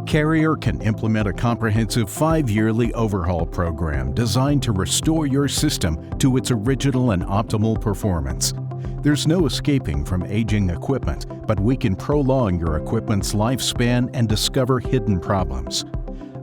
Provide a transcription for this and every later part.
Carrier can implement a comprehensive 5-yearly overhaul program designed to restore your system to its original and optimal performance. There's no escaping from aging equipment, but we can prolong your equipment's lifespan and discover hidden problems.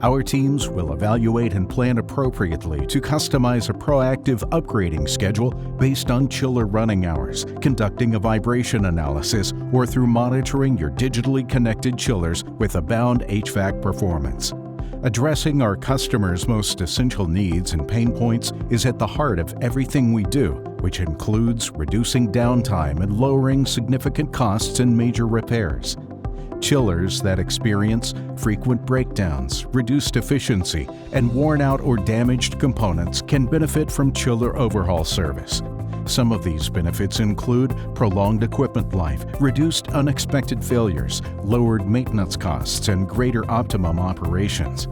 Our teams will evaluate and plan appropriately to customize a proactive upgrading schedule based on chiller running hours, conducting a vibration analysis, or through monitoring your digitally connected chillers with Abound HVAC performance. Addressing our customers' most essential needs and pain points is at the heart of everything we do, which includes reducing downtime and lowering significant costs in major repairs. Chillers that experience frequent breakdowns, reduced efficiency, and worn out or damaged components can benefit from chiller overhaul service. Some of these benefits include prolonged equipment life, reduced unexpected failures, lowered maintenance costs, and greater optimum operations.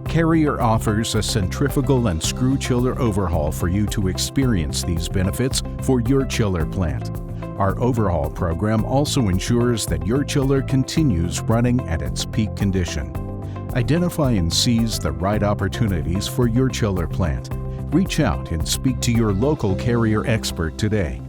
Carrier offers a centrifugal and screw chiller overhaul for you to experience these benefits for your chiller plant. Our overhaul program also ensures that your chiller continues running at its peak condition. Identify and seize the right opportunities for your chiller plant. Reach out and speak to your local Carrier expert today.